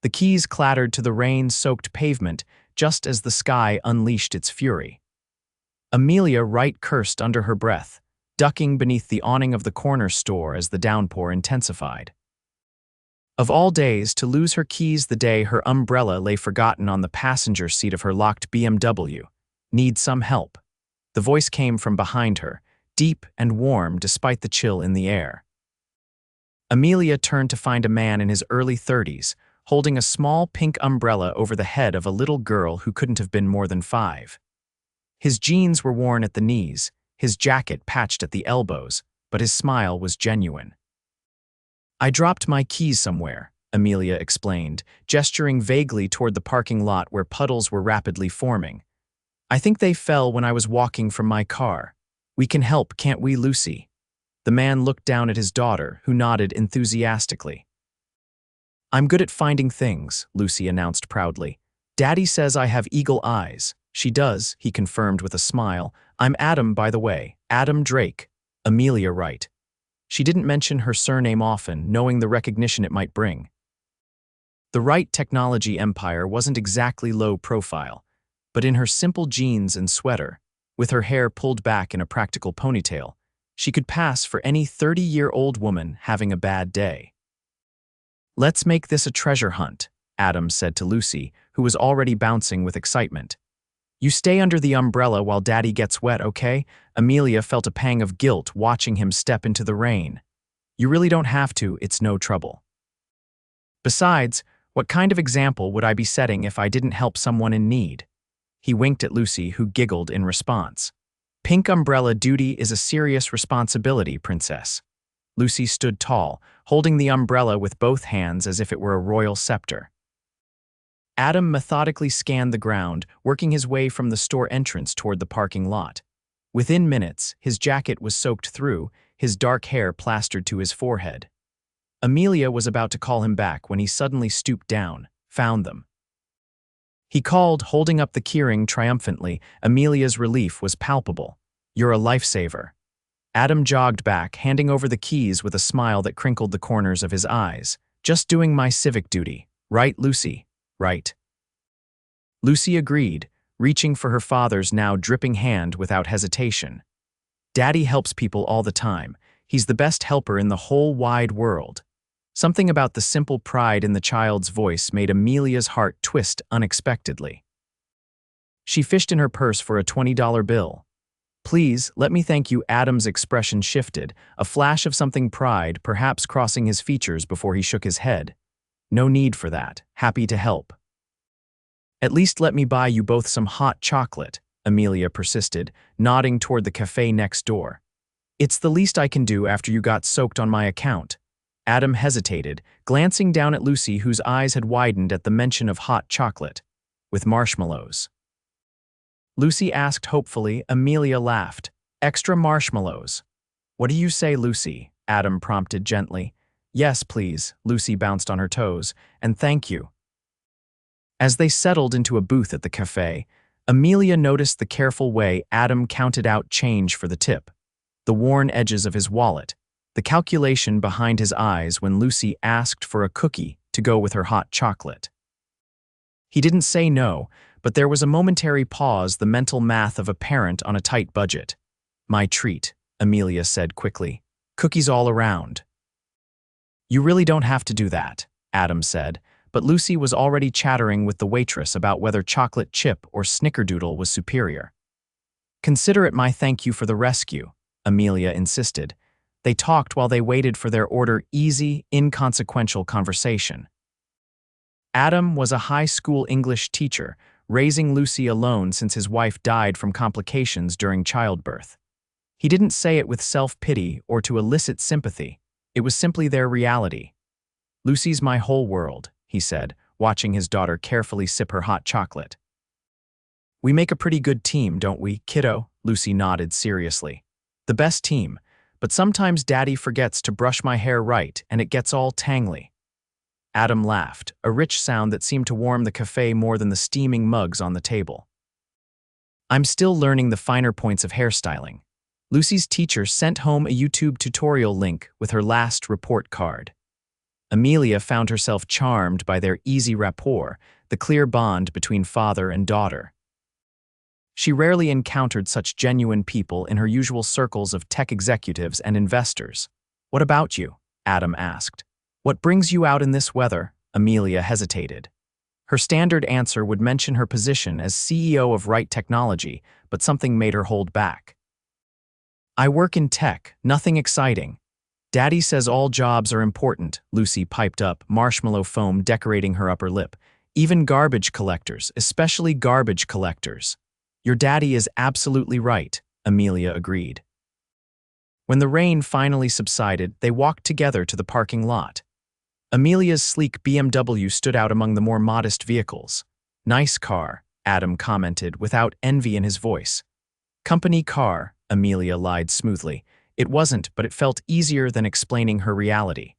The keys clattered to the rain-soaked pavement just as the sky unleashed its fury. Amelia Wright cursed under her breath, ducking beneath the awning of the corner store as the downpour intensified. Of all days, to lose her keys the day her umbrella lay forgotten on the passenger seat of her locked BMW. Need some help. The voice came from behind her, deep and warm despite the chill in the air. Amelia turned to find a man in his early 30s, holding a small pink umbrella over the head of a little girl who couldn't have been more than 5. His jeans were worn at the knees, his jacket patched at the elbows, but his smile was genuine. "I dropped my keys somewhere," Amelia explained, gesturing vaguely toward the parking lot where puddles were rapidly forming. "I think they fell when I was walking from my car. We can help, can't we, Lucy?" The man looked down at his daughter, who nodded enthusiastically. "I'm good at finding things," Lucy announced proudly. "Daddy says I have eagle eyes." "She does," he confirmed with a smile. "I'm Adam, by the way, Adam Drake, Amelia Wright." She didn't mention her surname often, knowing the recognition it might bring. The Wright technology empire wasn't exactly low profile, but in her simple jeans and sweater, with her hair pulled back in a practical ponytail, she could pass for any 30-year-old woman having a bad day. "Let's make this a treasure hunt," Adam said to Lucy, who was already bouncing with excitement. "You stay under the umbrella while Daddy gets wet, okay?" Amelia felt a pang of guilt watching him step into the rain. "You really don't have to, it's no trouble. Besides, what kind of example would I be setting if I didn't help someone in need?" He winked at Lucy, who giggled in response. "Pink umbrella duty is a serious responsibility, Princess." Lucy stood tall, holding the umbrella with both hands as if it were a royal scepter. Adam methodically scanned the ground, working his way from the store entrance toward the parking lot. Within minutes, his jacket was soaked through, his dark hair plastered to his forehead. Amelia was about to call him back when he suddenly stooped down, found them. He called, holding up the keyring triumphantly. Amelia's relief was palpable. "You're a lifesaver." Adam jogged back, handing over the keys with a smile that crinkled the corners of his eyes. "Just doing my civic duty. Right, Lucy? Right." Lucy agreed, reaching for her father's now dripping hand without hesitation. "Daddy helps people all the time. He's the best helper in the whole wide world." Something about the simple pride in the child's voice made Amelia's heart twist unexpectedly. She fished in her purse for a $20 bill. "Please, let me thank you." Adam's expression shifted, a flash of something pride perhaps crossing his features before he shook his head. "No need for that. Happy to help." "At least let me buy you both some hot chocolate," Amelia persisted, nodding toward the cafe next door. "It's the least I can do after you got soaked on my account." Adam hesitated, glancing down at Lucy, whose eyes had widened at the mention of hot chocolate. "With marshmallows?" Lucy asked hopefully. Amelia laughed. "Extra marshmallows." "What do you say, Lucy?" Adam prompted gently. "Yes, please." Lucy bounced on her toes. "And thank you." As they settled into a booth at the cafe, Amelia noticed the careful way Adam counted out change for the tip, the worn edges of his wallet, the calculation behind his eyes when Lucy asked for a cookie to go with her hot chocolate. He didn't say no, but there was a momentary pause, the mental math of a parent on a tight budget. "My treat," Amelia said quickly. "Cookies all around." "You really don't have to do that," Adam said, but Lucy was already chattering with the waitress about whether chocolate chip or snickerdoodle was superior. "Consider it my thank you for the rescue," Amelia insisted. They talked while they waited for their order, easy, inconsequential conversation. Adam was a high school English teacher, raising Lucy alone since his wife died from complications during childbirth. He didn't say it with self-pity or to elicit sympathy. It was simply their reality. "Lucy's my whole world," he said, watching his daughter carefully sip her hot chocolate. "We make a pretty good team, don't we, kiddo?" Lucy nodded seriously. "The best team. But sometimes Daddy forgets to brush my hair right and it gets all tangly." Adam laughed, a rich sound that seemed to warm the cafe more than the steaming mugs on the table. "I'm still learning the finer points of hairstyling." Lucy's teacher sent home a YouTube tutorial link with her last report card. Amelia found herself charmed by their easy rapport, the clear bond between father and daughter. She rarely encountered such genuine people in her usual circles of tech executives and investors. "What about you?" Adam asked. "What brings you out in this weather?" Amelia hesitated. Her standard answer would mention her position as CEO of Wright Technology, but something made her hold back. "I work in tech, nothing exciting." "Daddy says all jobs are important," Lucy piped up, marshmallow foam decorating her upper lip. "Even garbage collectors, especially garbage collectors." "Your daddy is absolutely right," Amelia agreed. When the rain finally subsided, they walked together to the parking lot. Amelia's sleek BMW stood out among the more modest vehicles. "Nice car," Adam commented without envy in his voice. "Company car," Amelia lied smoothly. It wasn't, but it felt easier than explaining her reality.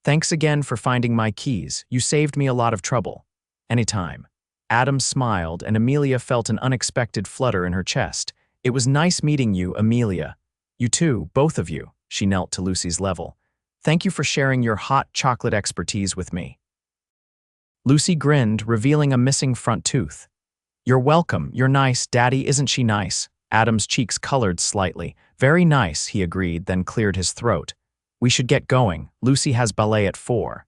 "Thanks again for finding my keys. You saved me a lot of trouble." "Anytime." Adam smiled, and Amelia felt an unexpected flutter in her chest. "It was nice meeting you, Amelia." "You too, both of you." She knelt to Lucy's level. "Thank you for sharing your hot chocolate expertise with me." Lucy grinned, revealing a missing front tooth. "You're welcome. You're nice. Daddy, isn't she nice?" Adam's cheeks colored slightly. "Very nice," he agreed, then cleared his throat. "We should get going. Lucy has ballet at 4.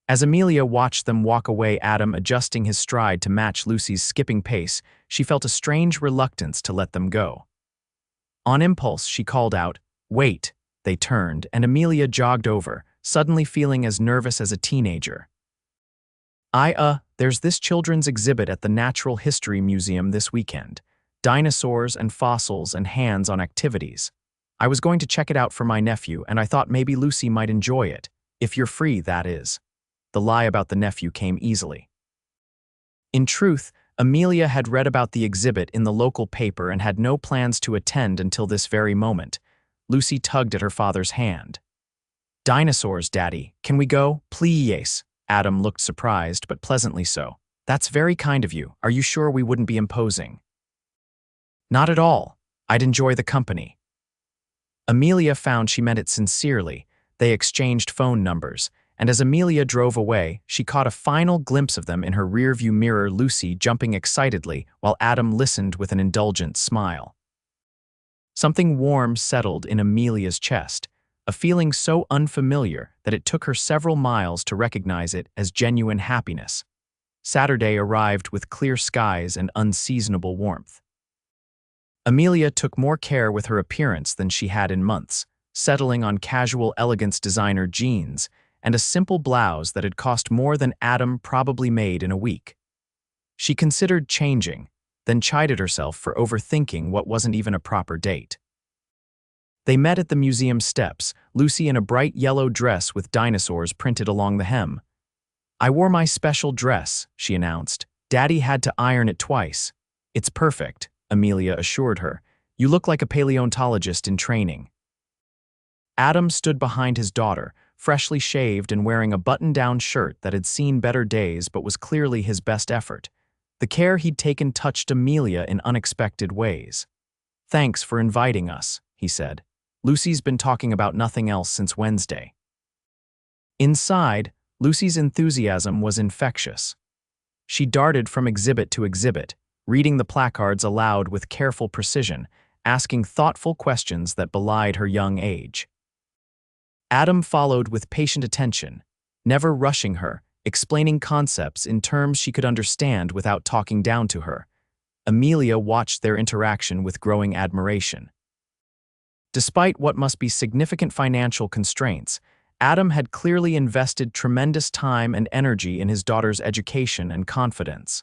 As Amelia watched them walk away, Adam adjusting his stride to match Lucy's skipping pace, she felt a strange reluctance to let them go. On impulse, she called out, "Wait." They turned, and Amelia jogged over, suddenly feeling as nervous as a teenager. There's this children's exhibit at the Natural History Museum this weekend. Dinosaurs and fossils and hands-on activities. I was going to check it out for my nephew, and I thought maybe Lucy might enjoy it. If you're free, that is." The lie about the nephew came easily. In truth, Amelia had read about the exhibit in the local paper and had no plans to attend until this very moment. Lucy tugged at her father's hand. "Dinosaurs, Daddy. Can we go? Please." Adam looked surprised, but pleasantly so. "That's very kind of you. Are you sure we wouldn't be imposing?" "Not at all. I'd enjoy the company." Amelia found she meant it sincerely. They exchanged phone numbers, and as Amelia drove away, she caught a final glimpse of them in her rearview mirror, Lucy jumping excitedly while Adam listened with an indulgent smile. Something warm settled in Amelia's chest, a feeling so unfamiliar that it took her several miles to recognize it as genuine happiness. Saturday arrived with clear skies and unseasonable warmth. Amelia took more care with her appearance than she had in months, settling on casual elegance designer jeans and a simple blouse that had cost more than Adam probably made in a week. She considered changing, then chided herself for overthinking what wasn't even a proper date. They met at the museum steps, Lucy in a bright yellow dress with dinosaurs printed along the hem. "I wore my special dress," she announced. "Daddy had to iron it twice." "It's perfect," Amelia assured her. "You look like a paleontologist in training." Adam stood behind his daughter, freshly shaved and wearing a button-down shirt that had seen better days but was clearly his best effort. The care he'd taken touched Amelia in unexpected ways. "Thanks for inviting us," he said. "Lucy's been talking about nothing else since Wednesday." Inside, Lucy's enthusiasm was infectious. She darted from exhibit to exhibit, reading the placards aloud with careful precision, asking thoughtful questions that belied her young age. Adam followed with patient attention, never rushing her, explaining concepts in terms she could understand without talking down to her. Amelia watched their interaction with growing admiration. Despite what must be significant financial constraints, Adam had clearly invested tremendous time and energy in his daughter's education and confidence.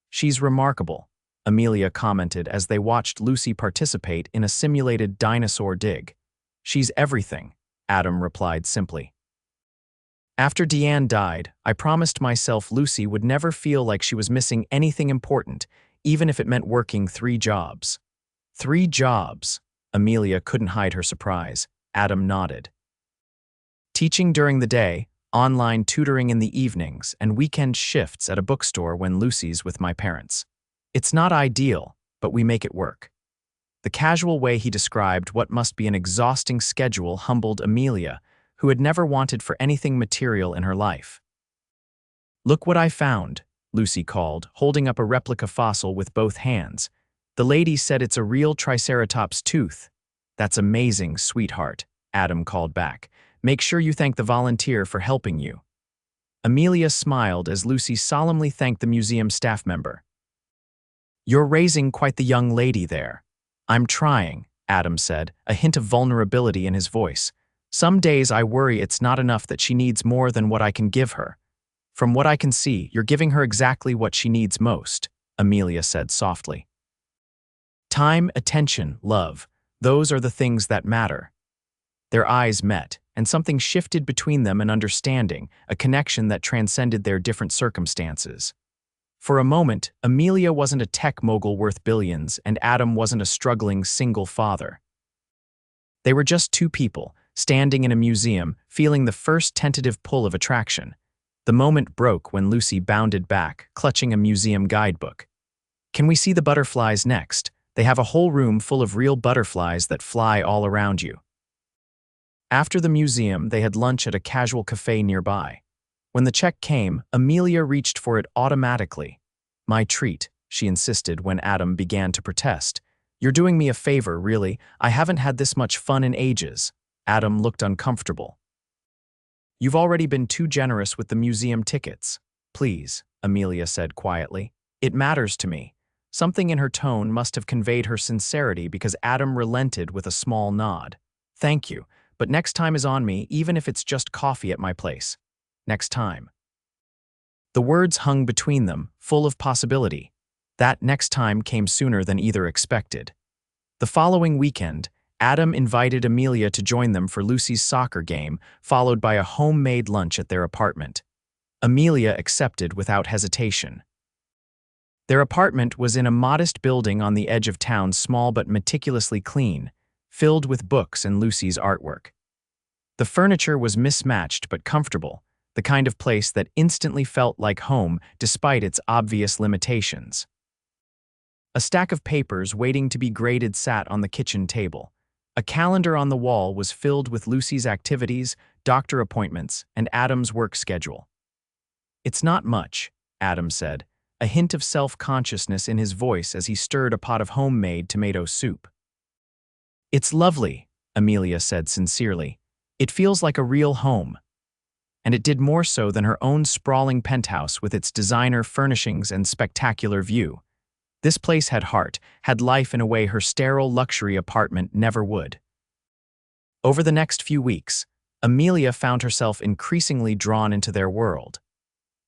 "She's remarkable," Amelia commented as they watched Lucy participate in a simulated dinosaur dig. "She's everything," Adam replied simply. "After Deanne died, I promised myself Lucy would never feel like she was missing anything important, even if it meant working 3 jobs. 3 jobs. Amelia couldn't hide her surprise. Adam nodded. "Teaching during the day, online tutoring in the evenings, and weekend shifts at a bookstore when Lucy's with my parents. It's not ideal, but we make it work." The casual way he described what must be an exhausting schedule humbled Amelia, who had never wanted for anything material in her life. "Look what I found," Lucy called, holding up a replica fossil with both hands. "The lady said it's a real Triceratops tooth." "That's amazing, sweetheart," Adam called back. "Make sure you thank the volunteer for helping you." Amelia smiled as Lucy solemnly thanked the museum staff member. "You're raising quite the young lady there." "I'm trying," Adam said, a hint of vulnerability in his voice. "Some days I worry it's not enough that she needs more than what I can give her." "From what I can see, you're giving her exactly what she needs most," Amelia said softly. "Time, attention, love, those are the things that matter." Their eyes met, and something shifted between them, an understanding, a connection that transcended their different circumstances. For a moment, Amelia wasn't a tech mogul worth billions, and Adam wasn't a struggling single father. They were just two people, standing in a museum, feeling the first tentative pull of attraction. The moment broke when Lucy bounded back, clutching a museum guidebook. "Can we see the butterflies next? They have a whole room full of real butterflies that fly all around you." After the museum, they had lunch at a casual cafe nearby. When the check came, Amelia reached for it automatically. "My treat," she insisted when Adam began to protest. "You're doing me a favor, really. I haven't had this much fun in ages." Adam looked uncomfortable. "You've already been too generous with the museum tickets." "Please," Amelia said quietly. "It matters to me." Something in her tone must have conveyed her sincerity because Adam relented with a small nod. "Thank you, but next time is on me, even if it's just coffee at my place. Next time." The words hung between them, full of possibility. That next time came sooner than either expected. The following weekend, Adam invited Amelia to join them for Lucy's soccer game, followed by a homemade lunch at their apartment. Amelia accepted without hesitation. Their apartment was in a modest building on the edge of town, small but meticulously clean, filled with books and Lucy's artwork. The furniture was mismatched but comfortable, the kind of place that instantly felt like home despite its obvious limitations. A stack of papers waiting to be graded sat on the kitchen table. A calendar on the wall was filled with Lucy's activities, doctor appointments, and Adam's work schedule. "It's not much," Adam said, a hint of self-consciousness in his voice as he stirred a pot of homemade tomato soup. "It's lovely," Amelia said sincerely. "It feels like a real home." And it did more so than her own sprawling penthouse with its designer furnishings and spectacular view. This place had heart, had life in a way her sterile luxury apartment never would. Over the next few weeks, Amelia found herself increasingly drawn into their world.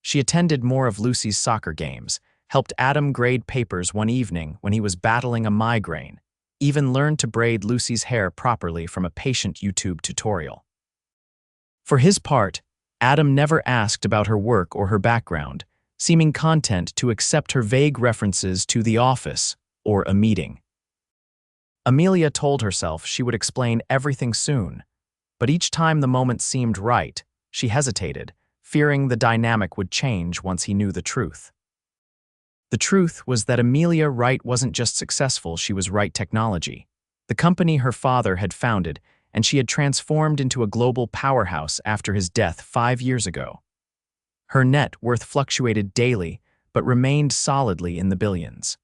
She attended more of Lucy's soccer games, helped Adam grade papers one evening when he was battling a migraine, even learned to braid Lucy's hair properly from a patient YouTube tutorial. For his part, Adam never asked about her work or her background, seeming content to accept her vague references to the office or a meeting. Amelia told herself she would explain everything soon, but each time the moment seemed right, she hesitated, fearing the dynamic would change once he knew the truth. The truth was that Amelia Wright wasn't just successful, she was Wright Technology, the company her father had founded, and she had transformed into a global powerhouse after his death 5 years ago. Her net worth fluctuated daily, but remained solidly in the billions.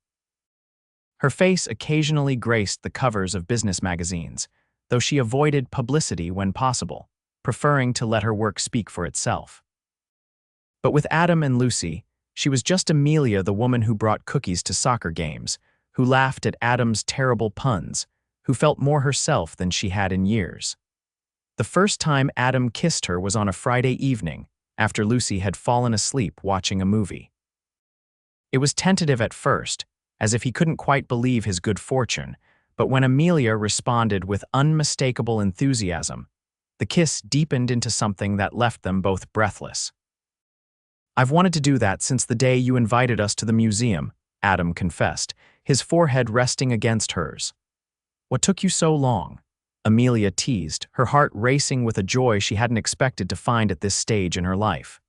Her face occasionally graced the covers of business magazines, though she avoided publicity when possible, preferring to let her work speak for itself. But with Adam and Lucy, she was just Amelia, the woman who brought cookies to soccer games, who laughed at Adam's terrible puns, who felt more herself than she had in years. The first time Adam kissed her was on a Friday evening, after Lucy had fallen asleep watching a movie. It was tentative at first, as if he couldn't quite believe his good fortune, but when Amelia responded with unmistakable enthusiasm, the kiss deepened into something that left them both breathless. "I've wanted to do that since the day you invited us to the museum," Adam confessed, his forehead resting against hers. "What took you so long?" Amelia teased, her heart racing with a joy she hadn't expected to find at this stage in her life.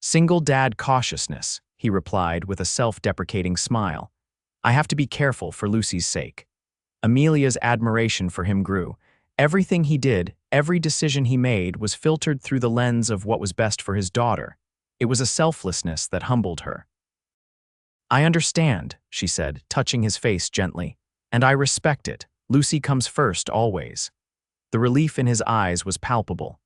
"Single dad cautiousness," he replied with a self-deprecating smile. "I have to be careful for Lucy's sake." Amelia's admiration for him grew. Everything he did, every decision he made was filtered through the lens of what was best for his daughter. It was a selflessness that humbled her. "I understand," she said, touching his face gently. "And I respect it. Lucy comes first, always." The relief in his eyes was palpable.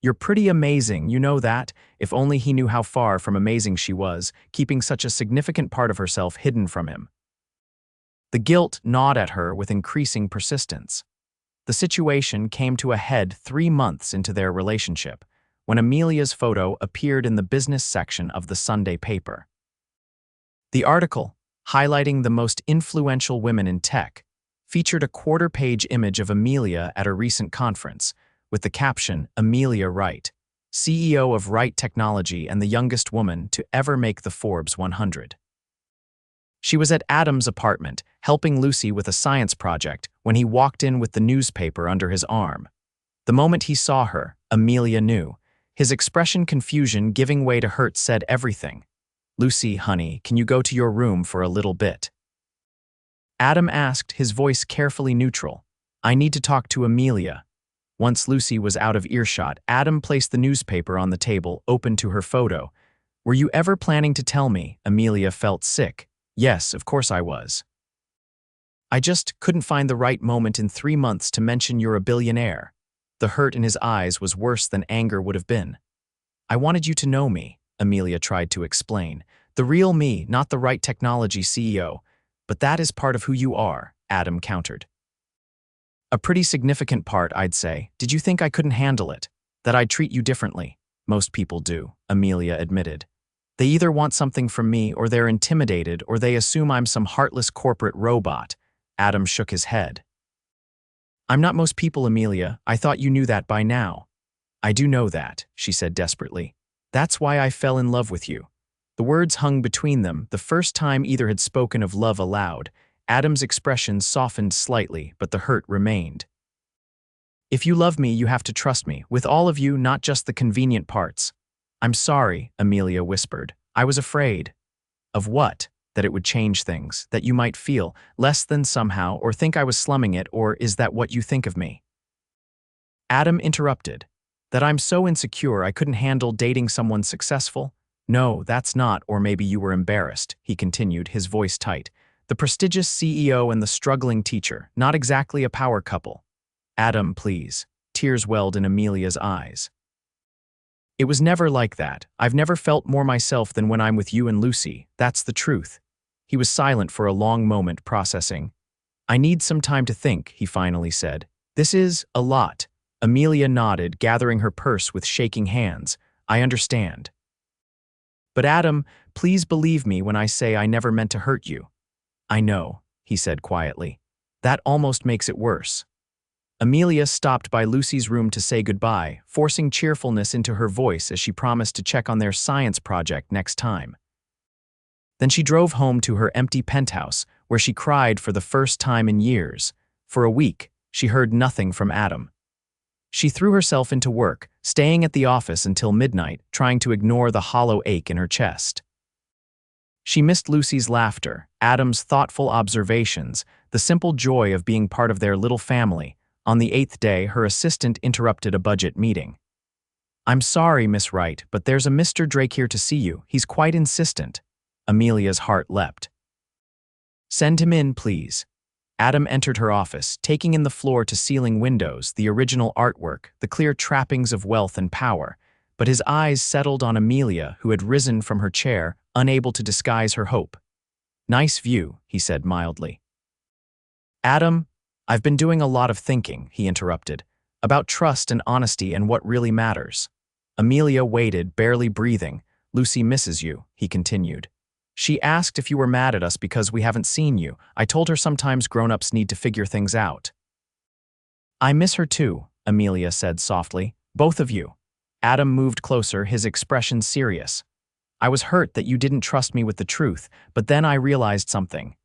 "You're pretty amazing, you know that?" If only he knew how far from amazing she was, keeping such a significant part of herself hidden from him. The guilt gnawed at her with increasing persistence. The situation came to a head 3 months into their relationship, when Amelia's photo appeared in the business section of the Sunday paper. The article, highlighting the most influential women in tech, featured a quarter-page image of Amelia at a recent conference, with the caption, "Amelia Wright, CEO of Wright Technology and the youngest woman to ever make the Forbes 100. She was at Adam's apartment, helping Lucy with a science project, when he walked in with the newspaper under his arm. The moment he saw her, Amelia knew. His expression, confusion giving way to hurt, said everything. "Lucy, honey, can you go to your room for a little bit?" Adam asked, his voice carefully neutral. "I need to talk to Amelia." Once Lucy was out of earshot, Adam placed the newspaper on the table, open to her photo. "Were you ever planning to tell me?" Amelia felt sick. "Yes, of course I was. I just couldn't find the right moment in 3 months to mention you're a billionaire." The hurt in his eyes was worse than anger would have been. "I wanted you to know me," Amelia tried to explain. "The real me, not the Wright Technology CEO. But that is part of who you are," Adam countered. "A pretty significant part, I'd say. Did you think I couldn't handle it? That I'd treat you differently?" "Most people do," Amelia admitted. "They either want something from me, or they're intimidated, or they assume I'm some heartless corporate robot." Adam shook his head. "I'm not most people, Amelia. I thought you knew that by now." "I do know that," she said desperately. "That's why I fell in love with you." The words hung between them, the first time either had spoken of love aloud. Adam's expression softened slightly, but the hurt remained. "If you love me, you have to trust me, with all of you, not just the convenient parts." "I'm sorry," Amelia whispered. "I was afraid." "Of what?" "That it would change things, that you might feel less than somehow, or think I was slumming it, or is that what you think of me?" Adam interrupted. "That I'm so insecure I couldn't handle dating someone successful?" "No, that's not, or maybe you were embarrassed," he continued, his voice tight. "The prestigious CEO and the struggling teacher, not exactly a power couple." "Adam, please." Tears welled in Amelia's eyes. "It was never like that. I've never felt more myself than when I'm with you and Lucy. That's the truth." He was silent for a long moment, processing. "I need some time to think," he finally said. "This is a lot." Amelia nodded, gathering her purse with shaking hands. "I understand. But Adam, please believe me when I say I never meant to hurt you." "I know," he said quietly. "That almost makes it worse." Amelia stopped by Lucy's room to say goodbye, forcing cheerfulness into her voice as she promised to check on their science project next time. Then she drove home to her empty penthouse, where she cried for the first time in years. For a week, she heard nothing from Adam. She threw herself into work, staying at the office until midnight, trying to ignore the hollow ache in her chest. She missed Lucy's laughter, Adam's thoughtful observations, the simple joy of being part of their little family. On the 8th day, her assistant interrupted a budget meeting. "I'm sorry, Miss Wright, but there's a Mr. Drake here to see you. He's quite insistent." Amelia's heart leapt. "Send him in, please." Adam entered her office, taking in the floor-to-ceiling windows, the original artwork, the clear trappings of wealth and power. But his eyes settled on Amelia, who had risen from her chair, unable to disguise her hope. "Nice view," he said mildly. "Adam, I've been doing a lot of thinking," he interrupted, "about trust and honesty and what really matters." Amelia waited, barely breathing. "Lucy misses you," he continued. "She asked if you were mad at us because we haven't seen you. I told her sometimes grown-ups need to figure things out." "I miss her too," Amelia said softly. "Both of you." Adam moved closer, his expression serious. "I was hurt that you didn't trust me with the truth, but then I realized something.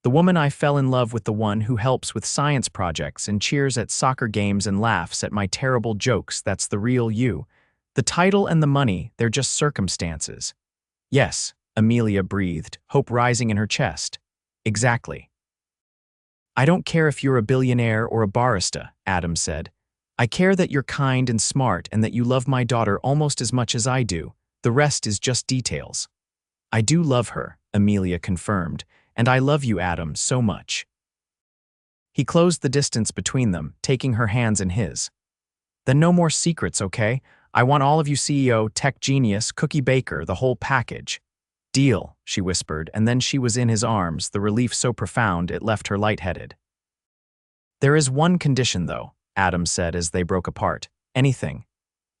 The woman I fell in love with, the one who helps with science projects and cheers at soccer games and laughs at my terrible jokes, that's the real you. The title and the money, they're just circumstances." "Yes," Amelia breathed, hope rising in her chest. "Exactly." I don't care if you're a billionaire or a barista, Adam said. I care that you're kind and smart and that you love my daughter almost as much as I do. The rest is just details. I do love her, Amelia confirmed, and I love you, Adam, so much. He closed the distance between them, taking her hands in his. Then no more secrets, okay? I want all of you, CEO, tech genius, cookie baker, the whole package. Deal, she whispered, and then she was in his arms, the relief so profound it left her lightheaded. There is one condition, though, Adam said as they broke apart. Anything.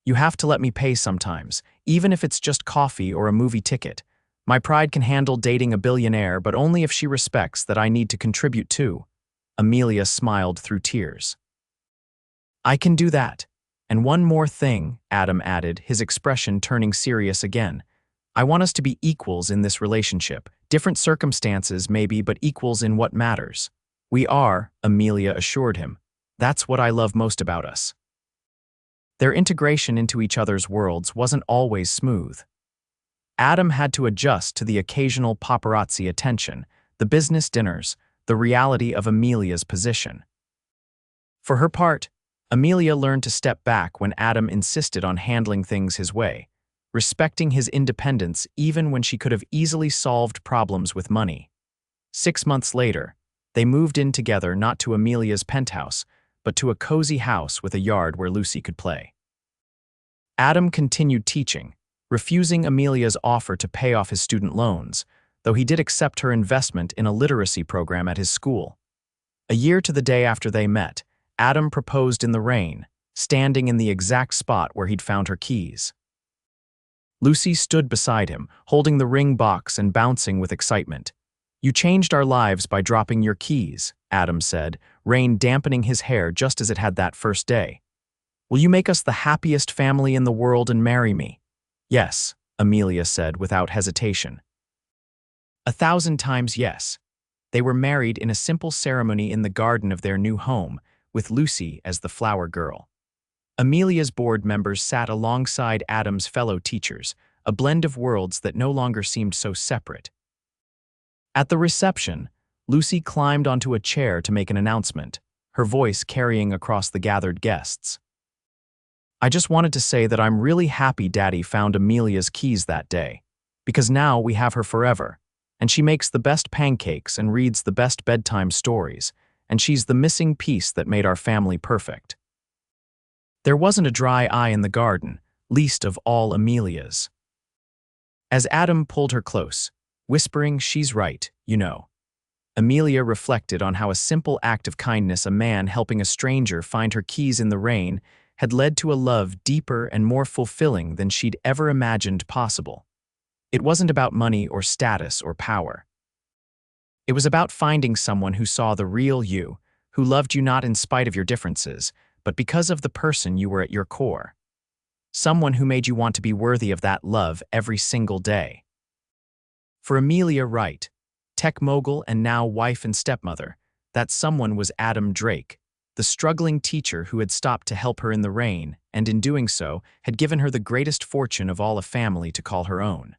You have to let me pay sometimes, even if it's just coffee or a movie ticket. My pride can handle dating a billionaire, but only if she respects that I need to contribute too. Amelia smiled through tears. I can do that. And one more thing, Adam added, his expression turning serious again. I want us to be equals in this relationship. Different circumstances, maybe, but equals in what matters. We are, Amelia assured him. That's what I love most about us. Their integration into each other's worlds wasn't always smooth. Adam had to adjust to the occasional paparazzi attention, the business dinners, the reality of Amelia's position. For her part, Amelia learned to step back when Adam insisted on handling things his way, respecting his independence even when she could have easily solved problems with money. 6 months later, they moved in together, not to Amelia's penthouse, but to a cozy house with a yard where Lucy could play. Adam continued teaching, refusing Amelia's offer to pay off his student loans, though he did accept her investment in a literacy program at his school. A year to the day after they met, Adam proposed in the rain, standing in the exact spot where he'd found her keys. Lucy stood beside him, holding the ring box and bouncing with excitement. You changed our lives by dropping your keys, Adam said, rain dampening his hair just as it had that first day. Will you make us the happiest family in the world and marry me? Yes, Amelia said without hesitation. 1,000 times yes. They were married in a simple ceremony in the garden of their new home, with Lucy as the flower girl. Amelia's board members sat alongside Adam's fellow teachers, a blend of worlds that no longer seemed so separate. At the reception, Lucy climbed onto a chair to make an announcement, her voice carrying across the gathered guests. I just wanted to say that I'm really happy Daddy found Amelia's keys that day, because now we have her forever, and she makes the best pancakes and reads the best bedtime stories, and she's the missing piece that made our family perfect. There wasn't a dry eye in the garden, least of all Amelia's. As Adam pulled her close, whispering, "She's right, you know." Amelia reflected on how a simple act of kindness, a man helping a stranger find her keys in the rain, had led to a love deeper and more fulfilling than she'd ever imagined possible. It wasn't about money or status or power. It was about finding someone who saw the real you, who loved you not in spite of your differences, but because of the person you were at your core. Someone who made you want to be worthy of that love every single day. For Amelia Wright, tech mogul and now wife and stepmother, that someone was Adam Drake, the struggling teacher who had stopped to help her in the rain, and in doing so, had given her the greatest fortune of all, a family to call her own.